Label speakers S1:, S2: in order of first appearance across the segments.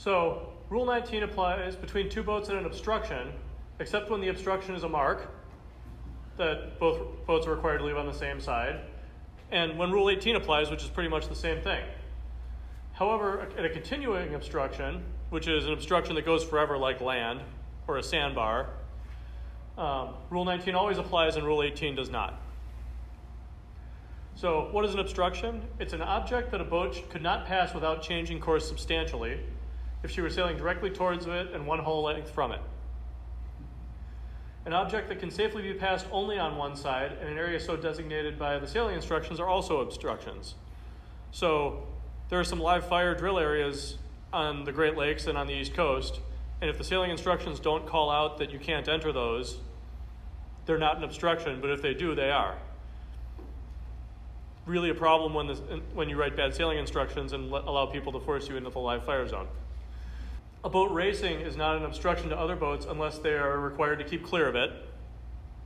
S1: So Rule 19 applies between two boats in an obstruction, except when the obstruction is a mark that both boats are required to leave on the same side, and when Rule 18 applies, which is pretty much the same thing. However, at a continuing obstruction, which is an obstruction that goes forever like land or a sandbar, Rule 19 always applies and Rule 18 does not. So what is an obstruction? It's an object that a boat could not pass without changing course substantially if she were sailing directly towards it and one hull length from it. An object that can safely be passed only on one side and an area so designated by the sailing instructions are also obstructions. So there are some live fire drill areas on the Great Lakes and on the East Coast, and if the sailing instructions don't call out that you can't enter those, they're not an obstruction, but if they do, they are. Really a problem when you write bad sailing instructions and allow people to force you into the live fire zone. A boat racing is not an obstruction to other boats unless they are required to keep clear of it.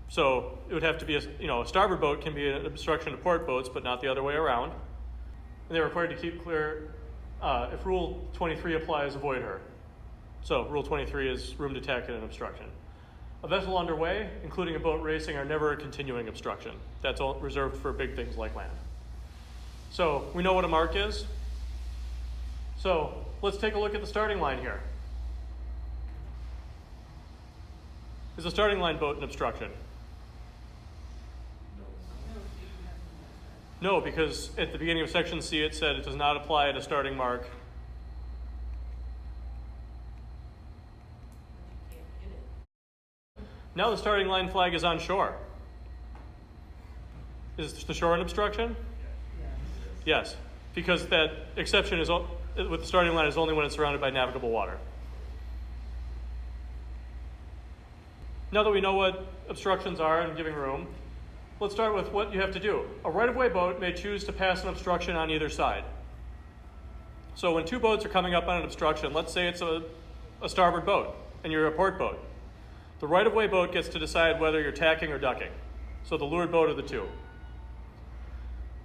S1: So it would have to be, a starboard boat can be an obstruction to port boats, but not the other way around. And they're required to keep clear. If Rule 23 applies, avoid her. So Rule 23 is room to tack in an obstruction. A vessel underway, including a boat racing, are never a continuing obstruction. That's all reserved for big things like land. So we know what a mark is. So let's take a look at the starting line here. Is the starting line boat an obstruction? No, because at the beginning of section C it said it does not apply at a starting mark. Now the starting line flag is on shore. Is the shore an obstruction? Yes, because that exception is with the starting line is only when it's surrounded by navigable water. Now that we know what obstructions are and giving room, let's start with what you have to do. A right-of-way boat may choose to pass an obstruction on either side. So when two boats are coming up on an obstruction, let's say it's a starboard boat and you're a port boat. The right-of-way boat gets to decide whether you're tacking or ducking. So the lured boat of the two.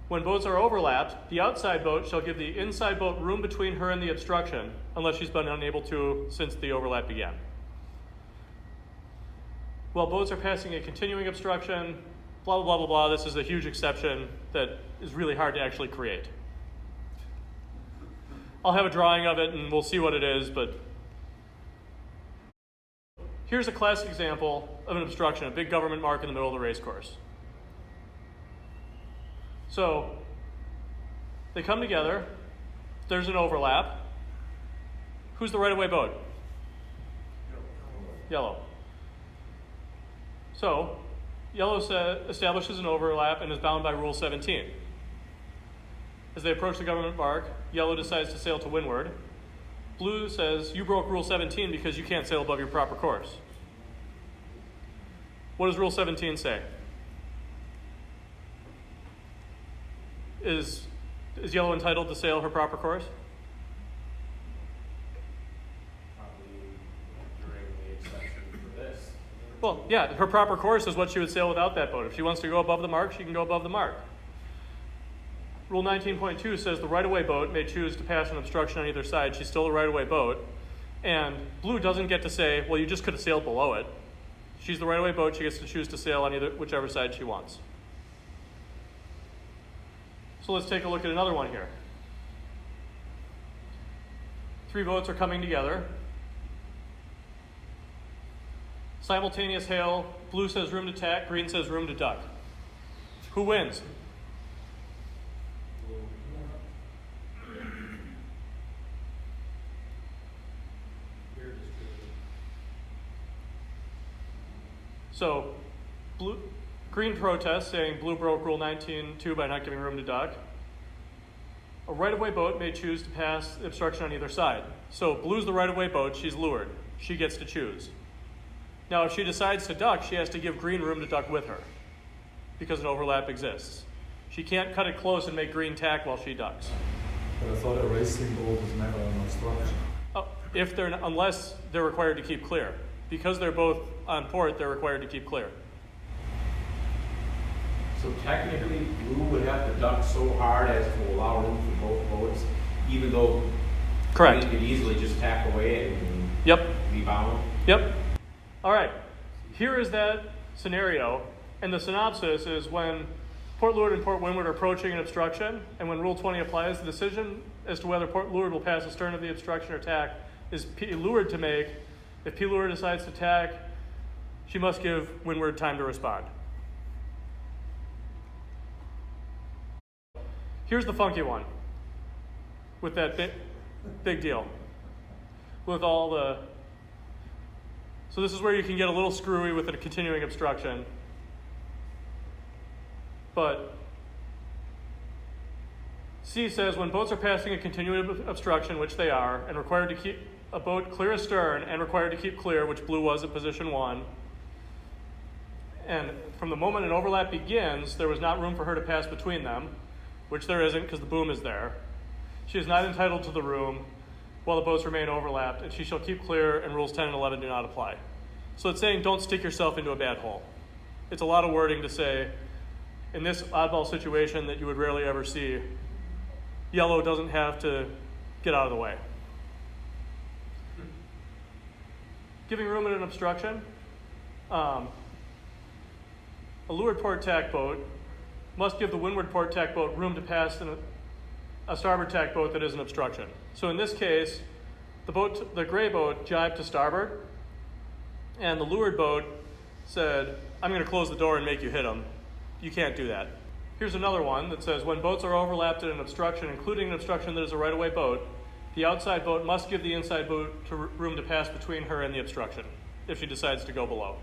S1: When boats are overlapped, the outside boat shall give the inside boat room between her and the obstruction, unless she's been unable to since the overlap began. While boats are passing a continuing obstruction, blah, blah, blah, blah, blah, this is a huge exception that is really hard to actually create. I'll have a drawing of it and we'll see what it is, but here's a classic example of an obstruction, a big government mark in the middle of the race course. So they come together, there's an overlap. Who's the right-of-way boat? Yellow. So yellow establishes an overlap and is bound by Rule 17. As they approach the government mark, yellow decides to sail to windward. Blue says, you broke Rule 17 because you can't sail above your proper course. What does Rule 17 say? Is yellow entitled to sail her proper course?
S2: Probably during the exception for this.
S1: Well, yeah, her proper course is what she would sail without that boat. If she wants to go above the mark, she can go above the mark. Rule 19.2 says the right-of-way boat may choose to pass an obstruction on either side. She's still a right-of-way boat. And blue doesn't get to say, well, you just could have sailed below it. She's the right-of-way boat. She gets to choose to sail on whichever side she wants. So let's take a look at another one here. Three boats are coming together. Simultaneous hail. Blue says room to tack. Green says room to duck. Who wins? So green protests saying blue broke Rule 19.2 by not giving room to duck. A right-of-way boat may choose to pass the obstruction on either side. So blue's the right-of-way boat, she's lured. She gets to choose. Now if she decides to duck, she has to give green room to duck with her because an overlap exists. She can't cut it close and make green tack while she ducks.
S3: But I thought a racing boat was never an obstruction.
S1: Unless they're required to keep clear. Because they're both on port, they're required to keep clear.
S2: So technically, blue would have to duck so hard as to allow room for both boats, even though
S1: Correct.
S2: You could easily just tack away and
S1: Yep.
S2: be bound.
S1: Yep. All right. Here is that scenario, and the synopsis is when Port Leeward and Port Windward are approaching an obstruction, and when Rule 20 applies, the decision as to whether Port Leeward will pass astern of the obstruction or tack is P. Leeward to make. If P. Leeward decides to tack, she must give Windward time to respond. Here's the funky one with that big deal. With all the... So this is where you can get a little screwy with a continuing obstruction. But C says when boats are passing a continuing obstruction, which they are, and required to keep a boat clear astern and required to keep clear, which blue was at position 1, and from the moment an overlap begins, there was not room for her to pass between them, which there isn't because the boom is there. She is not entitled to the room while the boats remain overlapped, and she shall keep clear, and rules 10 and 11 do not apply. So it's saying don't stick yourself into a bad hole. It's a lot of wording to say, in this oddball situation that you would rarely ever see, yellow doesn't have to get out of the way. Giving room in an obstruction, a leeward port tack boat must give the windward port tack boat room to pass a starboard tack boat that is an obstruction. So in this case, the gray boat jibed to starboard, and the leeward boat said, I'm going to close the door and make you hit them. You can't do that. Here's another one that says, when boats are overlapped in an obstruction, including an obstruction that is a right-of-way boat, the outside boat must give the inside boat room to pass between her and the obstruction if she decides to go below.